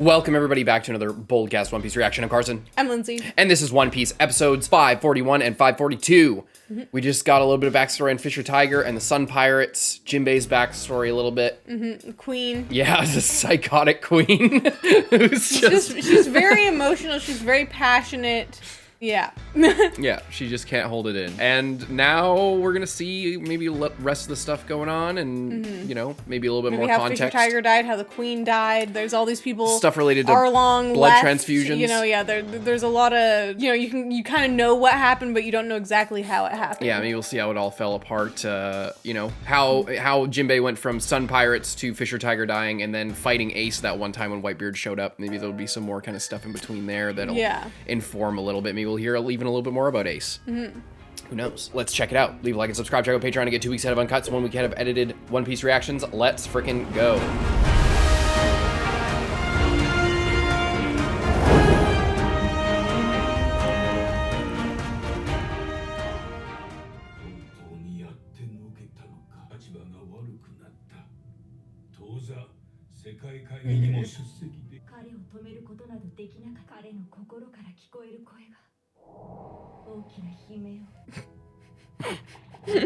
Welcome everybody back to another BOLDcast One Piece reaction. I'm Carson. I'm Lindsay. And this is One Piece episodes 541 and 542. We just got a little bit of backstory on Fisher Tiger and the Sun Pirates. Jinbei's backstory a little bit. Queen. Yeah, the psychotic queen. Who's She's very emotional. She's very passionate. Yeah. Yeah, she just can't hold it in. And now we're gonna see maybe rest of the stuff going on, and you know, maybe a little bit more how context. Fisher Tiger died, how the queen died. There's all these people. Stuff related to blood left, transfusions. You know, yeah. There's a lot of you kind of know what happened, but you don't know exactly how it happened. Yeah, maybe we'll see how it all fell apart. You know, how Jinbei went from Sun Pirates to Fisher Tiger dying, and then fighting Ace that one time when Whitebeard showed up. Maybe there'll be some more kind of stuff in between there that'll inform a little bit. Maybe we'll hear even a little bit more about Ace. Who knows? Let's check it out. Leave a like and subscribe. Check out Patreon to get 2 weeks ahead of Uncuts, 1 week ahead of edited One Piece reactions. Let's frickin' go. I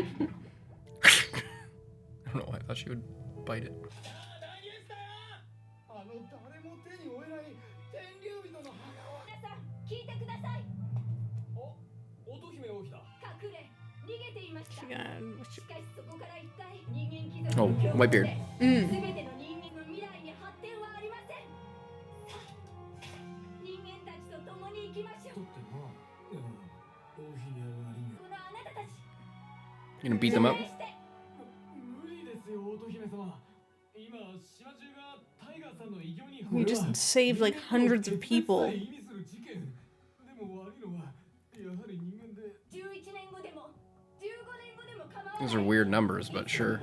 don't know why I thought she would bite it. Oh, Whitebeard. You gonna beat them up? We just saved like hundreds of people. Those are weird numbers, but sure.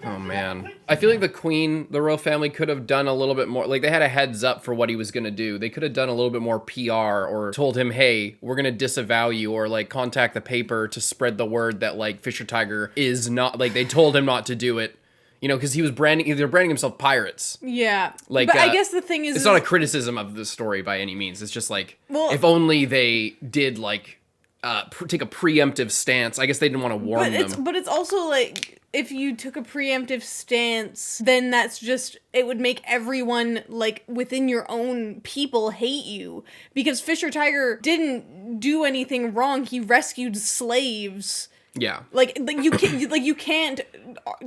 Oh man. I feel like the queen, the royal family could have done a little bit more. Like, they had a heads up for what he was gonna do. They could have done a little bit more PR, or told him, hey, we're gonna disavow you, or like contact the paper to spread the word that like Fisher Tiger is not, like, they told him not to do it. You know, because they're branding himself pirates. Yeah. Like, but I guess the thing is, it's not a criticism of the story by any means. It's just like, if only they did like take a preemptive stance. I guess they didn't want to warn them. But it's also like, if you took a preemptive stance, then that's just, it would make everyone, like, within your own people hate you. Because Fisher Tiger didn't do anything wrong. He rescued slaves. Yeah. Like you can't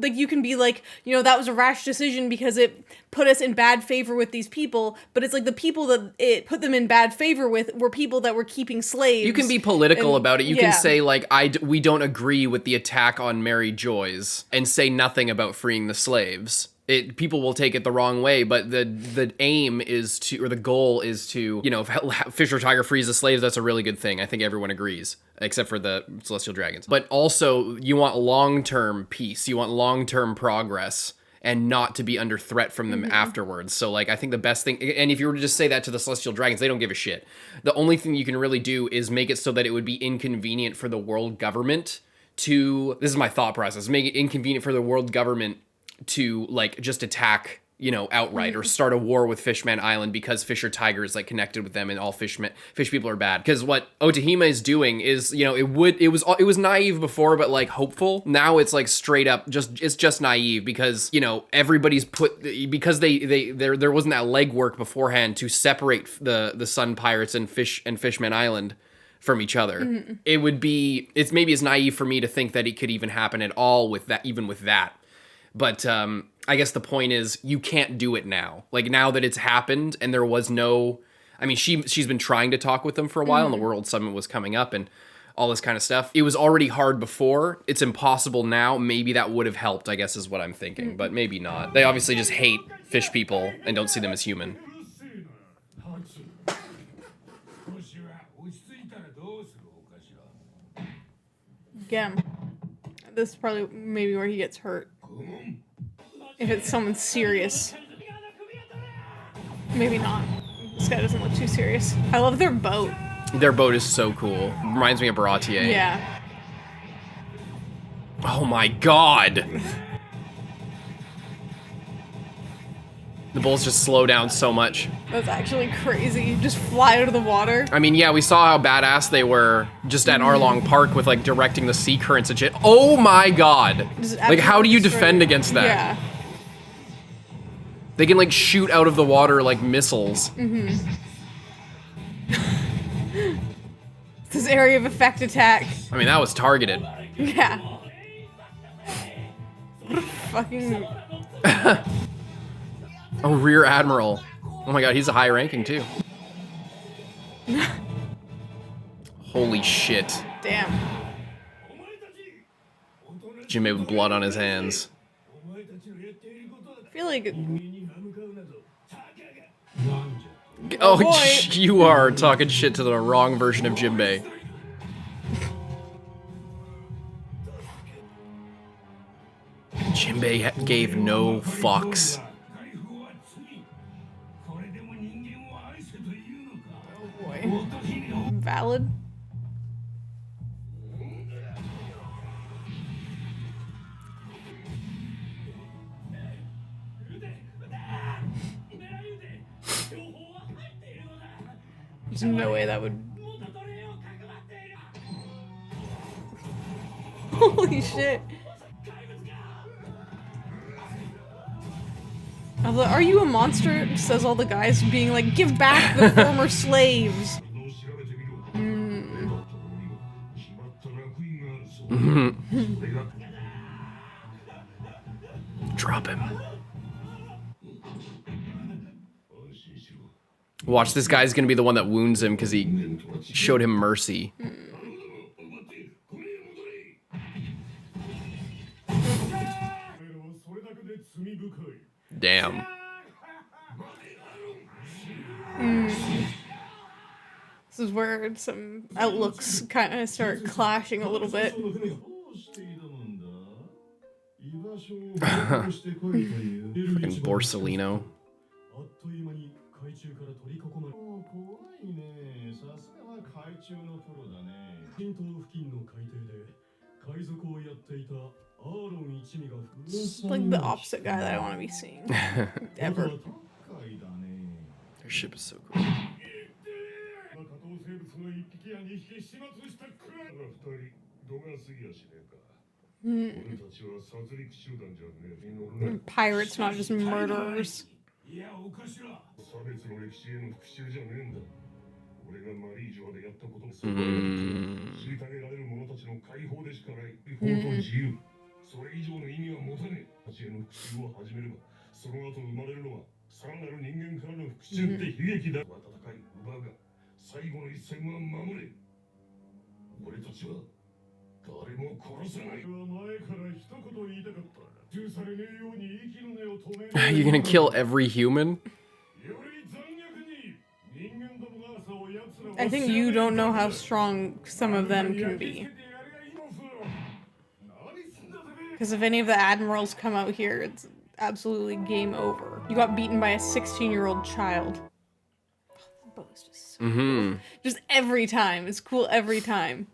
you can be like, you know, that was a rash decision because it put us in bad favor with these people, but it's like the people that it put them in bad favor with were people that were keeping slaves. You can be political about it. You can say like, we don't agree with the attack on Mary Joy's, and say nothing about freeing the slaves. People will take it the wrong way, but the aim is to, or the goal is to, you know, if Fisher Tiger frees the slaves, that's a really good thing. I think everyone agrees, except for the Celestial Dragons. But also, you want long-term peace. You want long-term progress, and not to be under threat from them afterwards. So, like, I think the best thing, and if you were to just say that to the Celestial Dragons, they don't give a shit. The only thing you can really do is make it so that it would be inconvenient for the world government to, this is my thought process, make it inconvenient for the world government to, like, just attack, you know, outright, or start a war with Fishman Island because Fisher Tiger is, like, connected with them and all fish people are bad. Because what otohime is doing is, you know, it was naive before, but, like, hopeful. Now it's, like, straight up it's just naive, because, you know, everybody's because there wasn't that legwork beforehand to separate the Sun Pirates and Fishman Island from each other. It's maybe as naive for me to think that it could even happen at all with that, even with that. But I guess the point is, you can't do it now. Like, now that it's happened, and there was no, I mean, she's been trying to talk with them for a while, and the World Summit was coming up, and all this kind of stuff. It was already hard before. It's impossible now. Maybe that would have helped, I guess, is what I'm thinking, but maybe not. They obviously just hate fish people and don't see them as human. Get him. This is probably maybe where he gets hurt. If it's someone serious. Maybe not. This guy doesn't look too serious. I love their boat. Their boat is so cool. Reminds me of Baratier. Yeah. Oh my god! The bulls just slow down so much. That's actually crazy. You just fly out of the water. I mean, yeah, we saw how badass they were just at Arlong Park with like directing the sea currents and shit. Oh my god! Like, how do you defend against that? Yeah. They can like shoot out of the water like missiles. This area of effect attack. I mean, that was targeted. Yeah. What a fucking... Oh, Rear Admiral. Oh my god, he's a high ranking too. Holy shit. Damn. Jinbei with blood on his hands. I feel like... Oh, boy. you are talking shit to the wrong version of Jinbei. Jinbei gave no fucks. Oh boy. Valid? There's no way that would... Holy shit. Are you a monster? Says all the guys being like, give back the former slaves. Drop him. Watch, this guy's gonna be the one that wounds him because he showed him mercy. Damn. This is where some outlooks kind of start clashing a little bit. Fucking Borsellino. It's like the opposite guy that I want to be seeing. Ever. Their ship is so cool. Pirates, not just murderers. You're gonna kill every human? I think you don't know how strong some of them can be. Because if any of the admirals come out here, it's absolutely game over. You got beaten by a 16-year-old child. The bow is just so just every time. It's cool every time.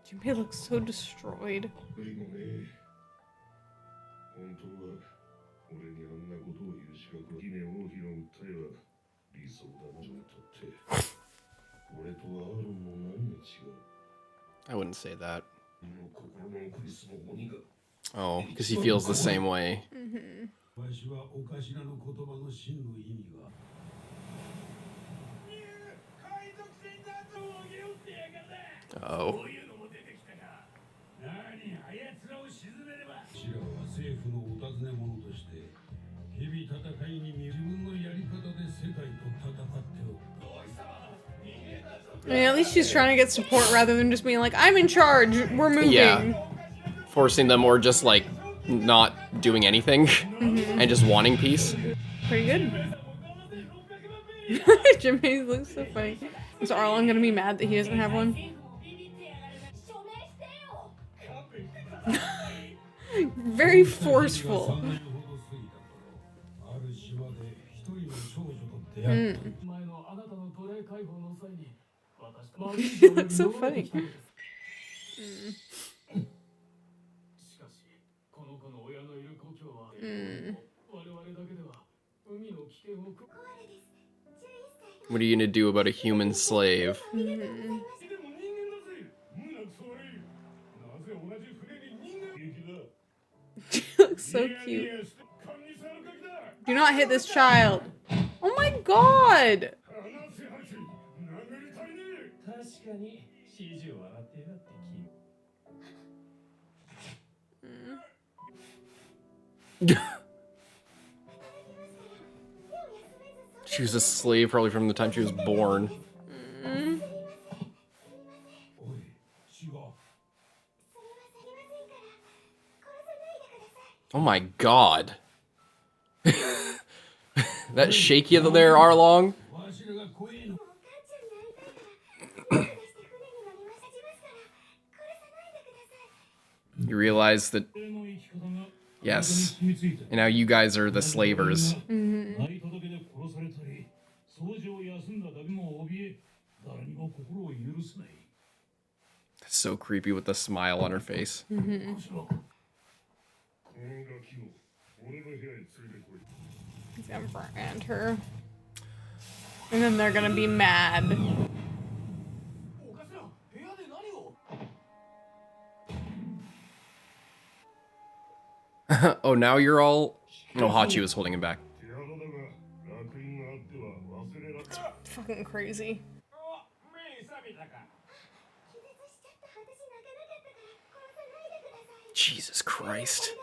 Jinbei looks so destroyed. I wouldn't say that. Oh, because he feels the same way. Oh. I mean, at least she's trying to get support rather than just being like, I'm in charge, we're moving. Yeah. Forcing them or just like not doing anything and just wanting peace. Pretty good. Jinbei looks so funny. Is Arlong gonna be mad that he doesn't have one? Very forceful. He looks so funny. What are you gonna do about a human slave? She looks so cute. Do not hit this child. Oh my god! She was a slave probably from the time she was born. Oh my god. That shaky there, Arlong? You realize that, yes, and now you guys are the slavers. That's so creepy with the smile on her face. He's Emperor and her. And then they're gonna be mad. Oh, now you're all... No, Hachi was holding him back. It's fucking crazy. Jesus Christ.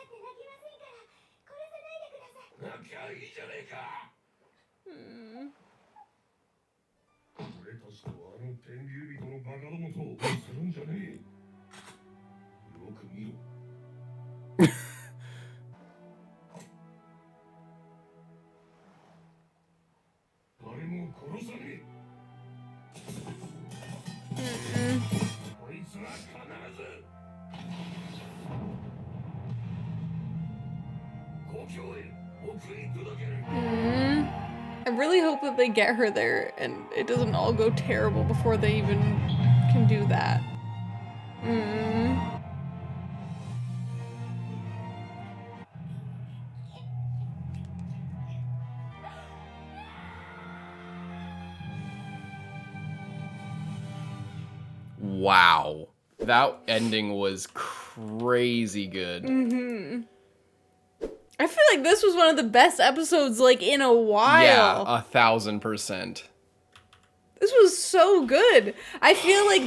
I really hope that they get her there and it doesn't all go terrible before they even can do that. Wow. That ending was crazy good. I feel like this was one of the best episodes, like, in a while. Yeah, 1000%. This was so good. I feel like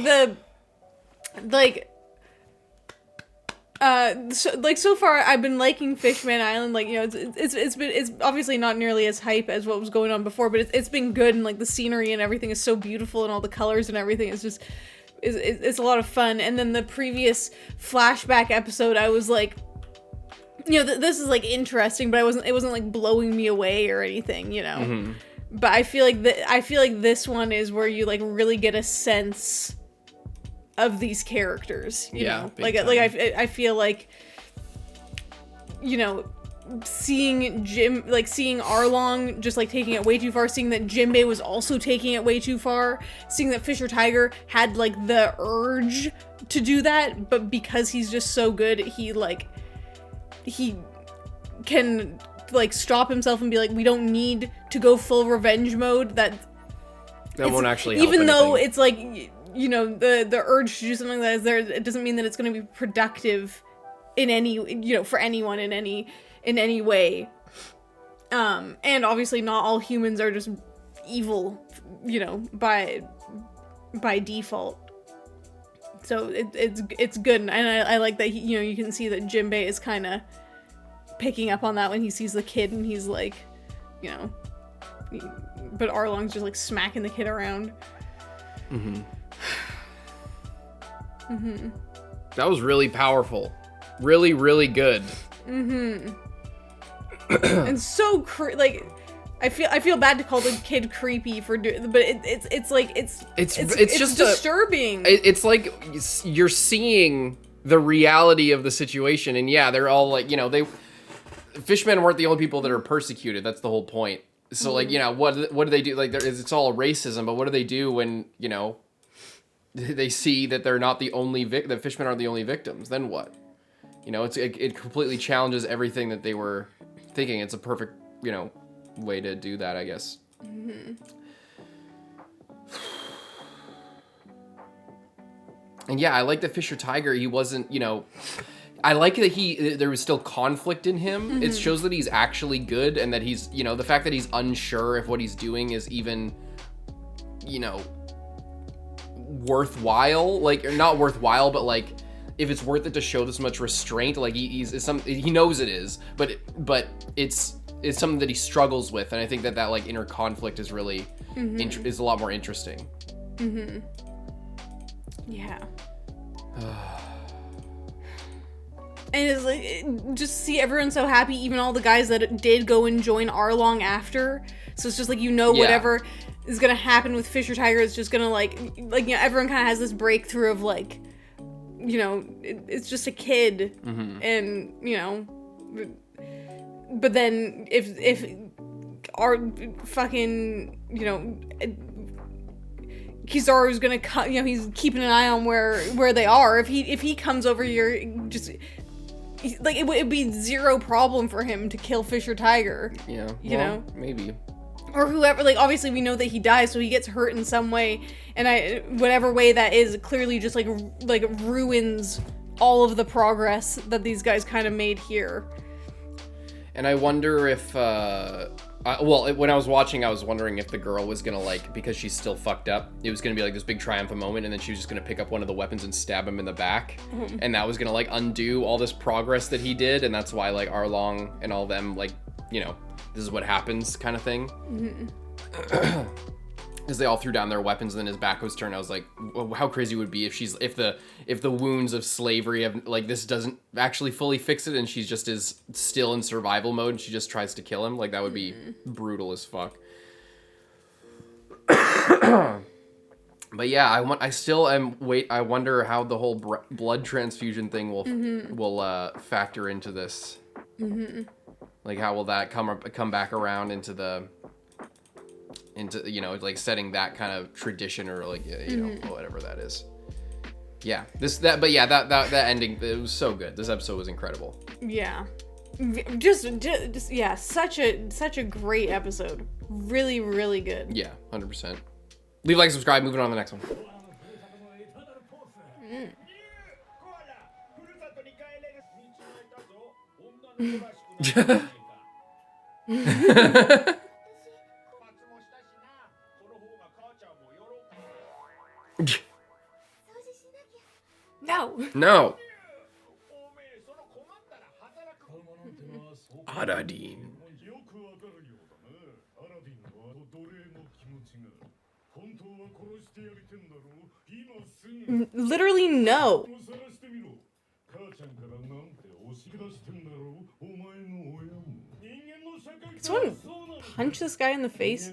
so far I've been liking Fishman Island. Like, you know, it's obviously not nearly as hype as what was going on before, but it's been good, and like the scenery and everything is so beautiful, and all the colors and everything is just it's a lot of fun. And then the previous flashback episode, I was like, you know, this is like interesting, but it wasn't like blowing me away or anything, you know. But I feel like this one is where you like really get a sense of these characters, you know. I feel like, you know, seeing Arlong just like taking it way too far, seeing that Jinbei was also taking it way too far, seeing that Fisher Tiger had like the urge to do that, but because he's just so good, he can like stop himself and be like, we don't need to go full revenge mode. That won't actually help even though anything. it's like, you know, the urge to do something that is there, it doesn't mean that it's going to be productive in any, you know, for anyone in any way. And obviously not all humans are just evil, you know, by default. So it's good, and I like that you know, you can see that Jinbei is kind of picking up on that when he sees the kid, and he's like, you know, but Arlong's just like smacking the kid around. That was really powerful. Really, really good. And so like I feel bad to call the kid creepy for doing, but it's just disturbing. It's like you're seeing the reality of the situation, and yeah, they're all like, fishmen weren't the only people that are persecuted. That's the whole point. So like, what do they do? Like, it's all racism, but what do they do when they see that they're not the only that fishmen aren't the only victims? Then what? It completely challenges everything that they were thinking. It's a perfect way to do that, I guess. And yeah, I like that Fisher Tiger, he wasn't, I like that there was still conflict in him. It shows that he's actually good, and that he's, the fact that he's unsure if what he's doing is even, worthwhile. Like, or not worthwhile, but like, if it's worth it to show this much restraint. Like, he knows it is, but it's something that he struggles with, and I think that like inner conflict is really is a lot more interesting. Yeah. And it's like, just see everyone so happy, even all the guys that did go and join Arlong after. So it's just like, whatever is gonna happen with Fisher Tiger is just gonna like everyone kind of has this breakthrough of like, it's just a kid, and but then if our fucking Kizaru's gonna cut, he's keeping an eye on where they are. If he comes over here, just like it'd be zero problem for him to kill Fisher Tiger. Yeah, maybe. Or whoever, like, obviously we know that he dies, so he gets hurt in some way, and whatever way that is, clearly just like ruins all of the progress that these guys kind of made here. And I wonder if, when I was watching, I was wondering if the girl was gonna, like, because she's still fucked up, it was gonna be like this big triumphant moment, and then she was just gonna pick up one of the weapons and stab him in the back, and that was gonna like undo all this progress that he did, and that's why like Arlong and all them, like, this is what happens kind of thing. Because they all threw down their weapons, and then his back was turned. I was like, well, how crazy would it be if the wounds of slavery have, like, this doesn't actually fully fix it, and she's just is still in survival mode, and she just tries to kill him. Like, that would be brutal as fuck. But yeah, I wonder how the whole blood transfusion thing will factor into this. Like, how will that come back around into like setting that kind of tradition, or like, whatever that is. Yeah, that ending, it was so good. This episode was incredible. Yeah, just yeah, such a great episode. Really, really good. Yeah, 100%. Leave a like, subscribe. Moving on to the next one. No. Aradine. Literally no. Can someone punch this guy in the face?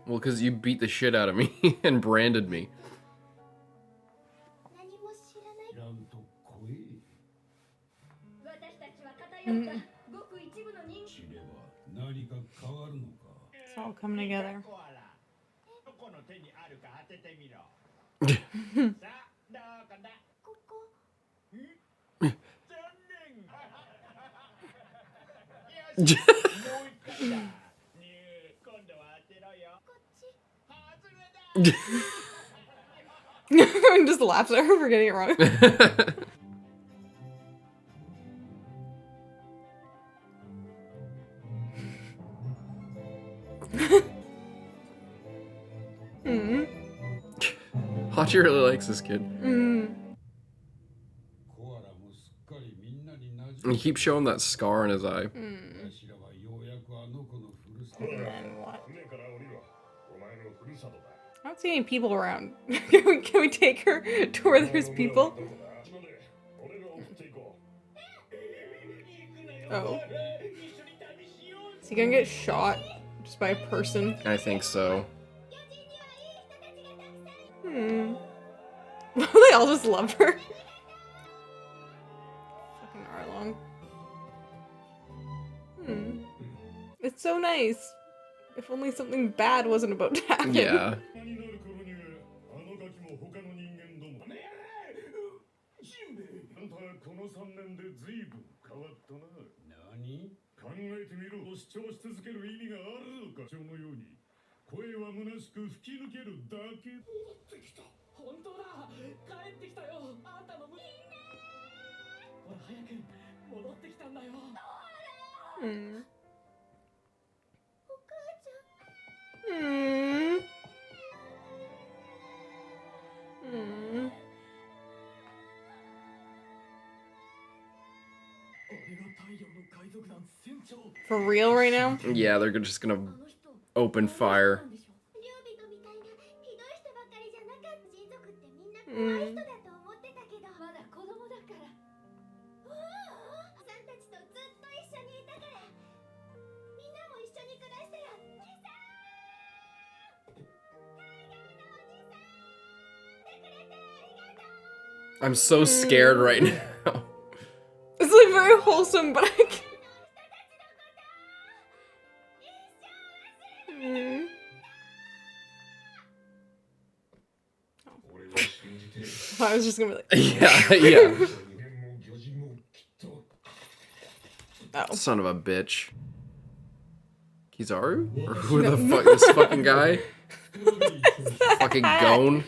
Well, because you beat the shit out of me and branded me. It's all coming together. Just laughs at her for getting it wrong. Hachi really likes this kid. And he keeps showing that scar in his eye. And then what? I don't see any people around. Can we take her to where there's people? Oh. Is he gonna get shot just by a person? I think so. They all just love her. Fucking Arlong. It's so nice. If only something bad wasn't about to happen. Yeah. For real right now? Yeah, they're just gonna open fire. I'm so scared right now. It's like very wholesome, but I can't. I was just gonna be like, yeah. Oh. Son of a bitch. Kizaru? Or who the fuck this fucking guy? Fucking Gon?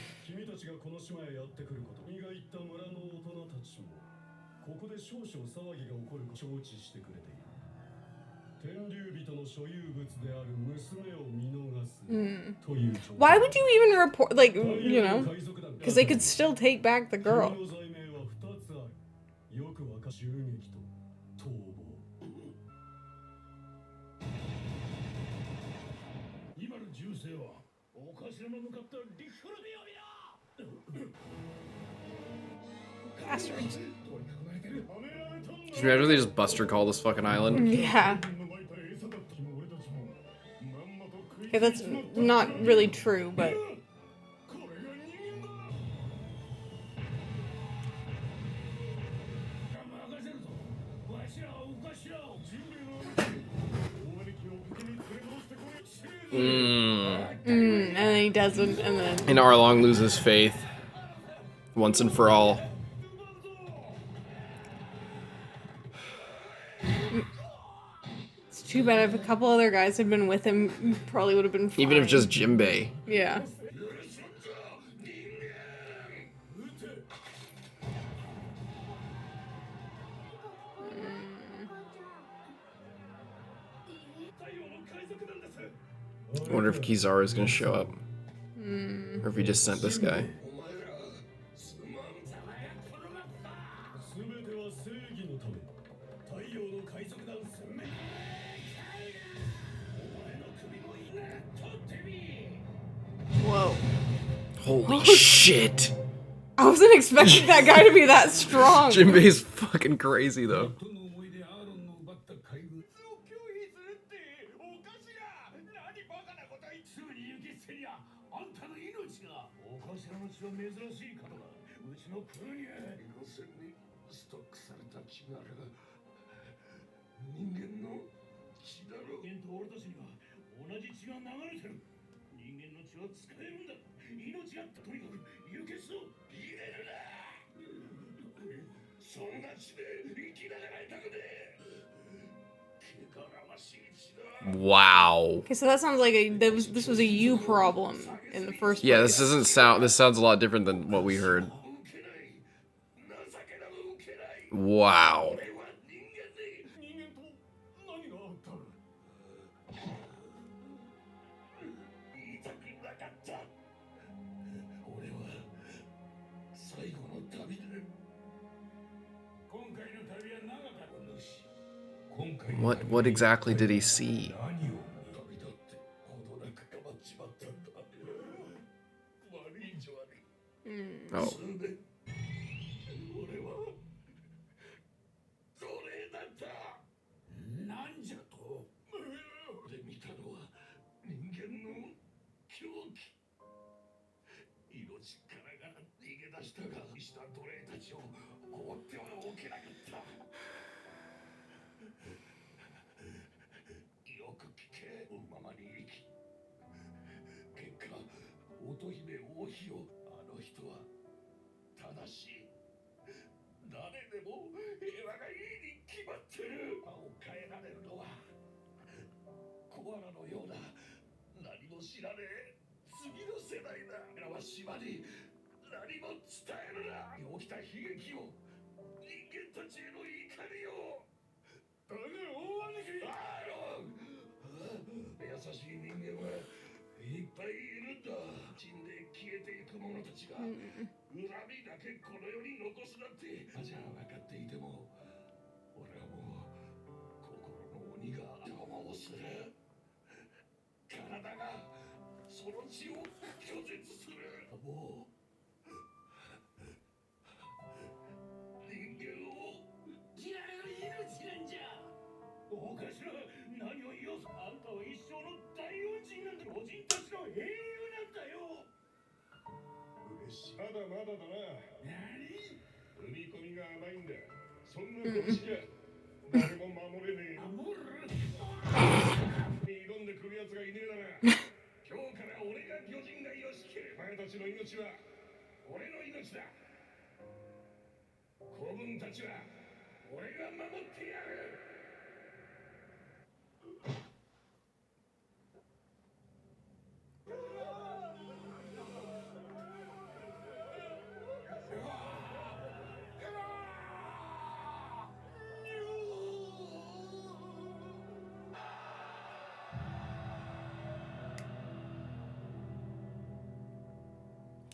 Why would you even report, like, you know? Because they could still take back the girl. Bastards. Can you imagine if they just Buster Call this fucking island? Yeah. Okay, that's not really true, but... and then he doesn't, and then... And Arlong loses faith. Once and for all. It's too bad if a couple other guys had been with him, probably would have been fine. Even if just Jinbei. Yeah. I wonder if Kizaru is gonna show up. Or if he just sent this guy. Whoa. Holy shit! I wasn't expecting that guy to be that strong. Jinbei's fucking crazy though. Wow. Okay, so that sounds like this was a you problem in the first place. Yeah, this sounds a lot different than what we heard. Wow. What exactly did he see? Oh.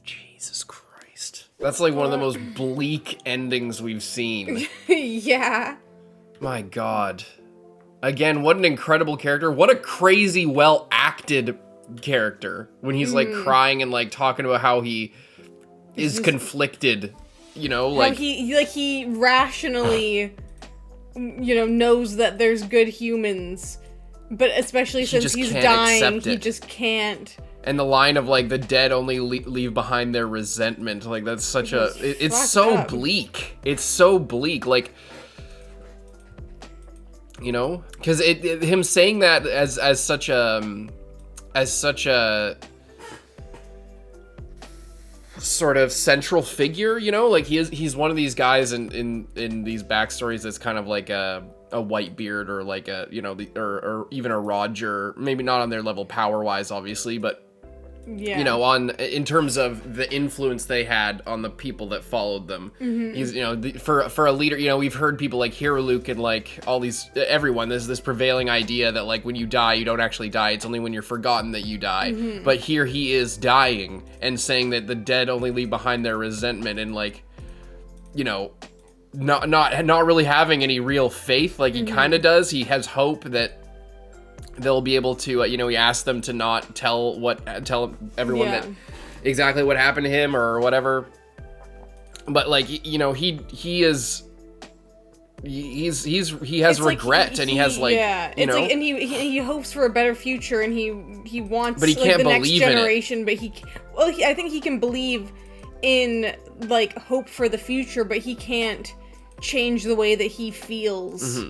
Jesus Christ. That's like one of the most bleak endings we've seen. Yeah. My God. Again, what an incredible character. What a crazy, well-acted character. When he's, like, crying and, like, talking about how he is conflicted, you know, like... How he rationally, you know, knows that there's good humans, but especially since he's dying, he just can't. And the line of, like, the dead only leave behind their resentment. Like, that's such a... It's so up. Bleak. It's so bleak. Like... You know, because him saying that as such a sort of central figure, you know, like he's one of these guys in these backstories that's kind of like a Whitebeard or like a, you know, or even a Roger, maybe not on their level power wise, obviously, but yeah, you know, in terms of the influence they had on the people that followed them. He's, you know, for a leader, you know, we've heard people like Luke and like all these, everyone, there's this prevailing idea that like when you die, you don't actually die. It's only when you're forgotten that you die. But here he is dying and saying that the dead only leave behind their resentment and like, you know, not really having any real faith. Like he kind of does. He has hope that they'll be able to, you know, he asked them to not tell everyone that exactly what happened to him or whatever. But like, you know, he has regret and he has like, you know, like, and he hopes for a better future and he wants, but he can't like, the believe next generation, but I think he can believe in like hope for the future, but he can't change the way that he feels.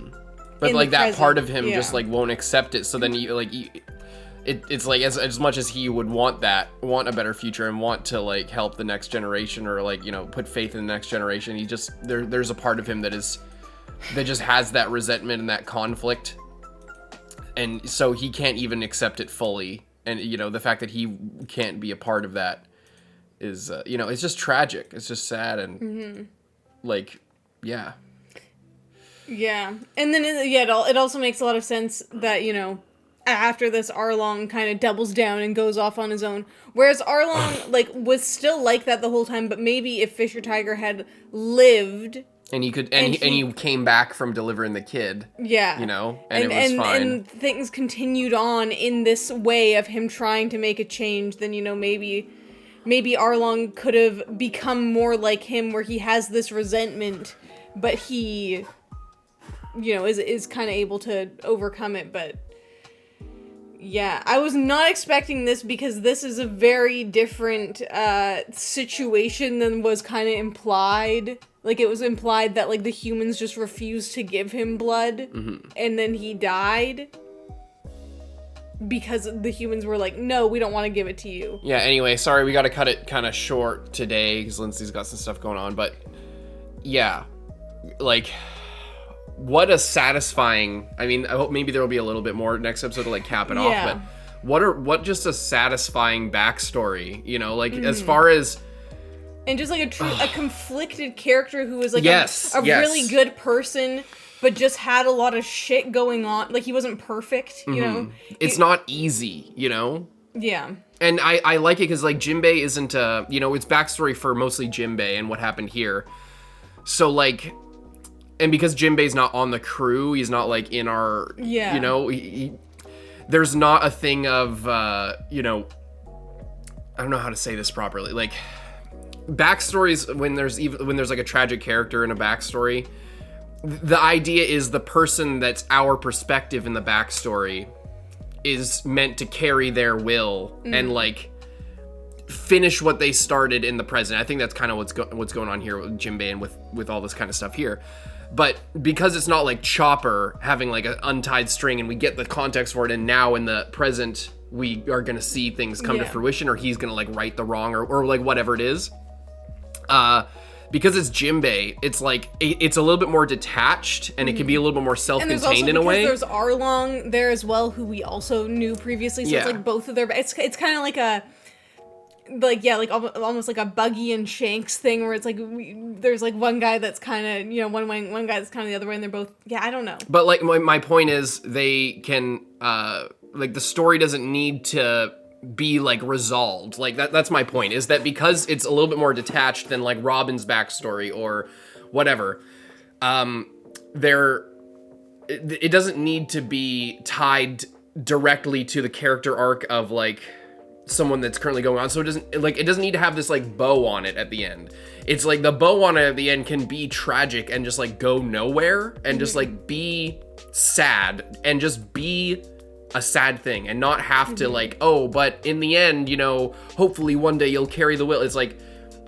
But like that part of him just like won't accept it. So then it's like as much as he would want a better future and want to like help the next generation or like, you know, put faith in the next generation, he just there's a part of him that just has that resentment and that conflict, and so he can't even accept it fully. And you know, the fact that he can't be a part of that is you know, it's just tragic. It's just sad and like Yeah, and then it also makes a lot of sense that, you know, after this Arlong kind of doubles down and goes off on his own, whereas Arlong like was still like that the whole time, but maybe if Fisher Tiger had lived And he came back from delivering the kid. Yeah. You know, and it was fine. And things continued on in this way of him trying to make a change. Then, you know, maybe Arlong could have become more like him, where he has this resentment, but he, you know, is kind of able to overcome it. But yeah, I was not expecting this, because this is a very different situation than was kind of implied. Like, it was implied that, like, the humans just refused to give him blood, and then he died because the humans were like, no, we don't want to give it to you. Yeah, anyway, sorry, we got to cut it kind of short today because Lindsay's got some stuff going on, but yeah, like, what a satisfying, I mean, I hope maybe there will be a little bit more next episode to, like, cap it off, but what just a satisfying backstory, you know, like, as far as... And just, like, a conflicted character who was, like, a really good person, but just had a lot of shit going on. Like, he wasn't perfect, you know? It's not easy, you know? Yeah. And I like it because, like, Jinbei isn't, you know, it's backstory for mostly Jinbei and what happened here. So, like, and because Jinbei's not on the crew, he's not, like, in our, you know, there's not a thing of, you know, I don't know how to say this properly, like... Backstories, when there's like a tragic character in a backstory, the idea is the person that's our perspective in the backstory is meant to carry their will and like finish what they started in the present. I think that's kind of what's going on here with Jinbei and with all this kind of stuff here. But because it's not like Chopper having like an untied string and we get the context for it, and now in the present we are gonna see things come to fruition, or he's gonna like right the wrong or like whatever it is. Because it's Jinbei, it's like, it's a little bit more detached, and it can be a little bit more self-contained in a way. There's Arlong there as well, who we also knew previously, so it's like both of their, it's kind of like a, like, yeah, like almost like a Buggy and Shanks thing, where it's like, there's like one guy that's kind of, you know, one guy that's kind of the other way, and they're both, I don't know. But like, my point is, they can, like, the story doesn't need to be like resolved. Like that's my point, is that because it's a little bit more detached than like Robin's backstory or whatever, it doesn't need to be tied directly to the character arc of like someone that's currently going on. So it doesn't need to have this like bow on it at the end. It's like the bow on it at the end can be tragic and just like go nowhere and just like be sad and just be a sad thing and not have to like, oh, but in the end, you know, hopefully one day you'll carry the will. It's like,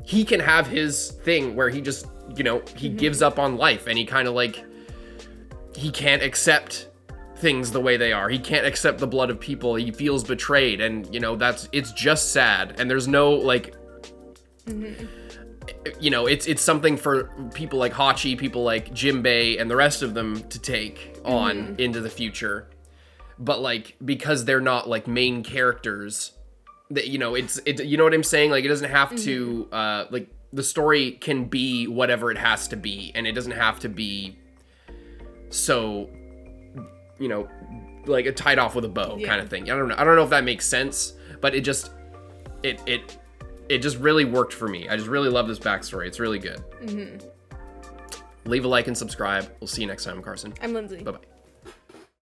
he can have his thing where he just, you know, he gives up on life, and he kind of like, he can't accept things the way they are. He can't accept the blood of people. He feels betrayed, and, you know, it's just sad. And there's no like, you know, it's something for people like Hachi, people like Jinbei and the rest of them to take on into the future. But like, because they're not like main characters, that, you know, it's you know what I'm saying? Like, it doesn't have to like, the story can be whatever it has to be, and it doesn't have to be so, you know, like a tied off with a bow kind of thing. I don't know if that makes sense, but it just really worked for me. I just really love this backstory. It's really good. Leave a like and subscribe. We'll see you next time. I'm Carson. I'm Lindsay. Bye-bye.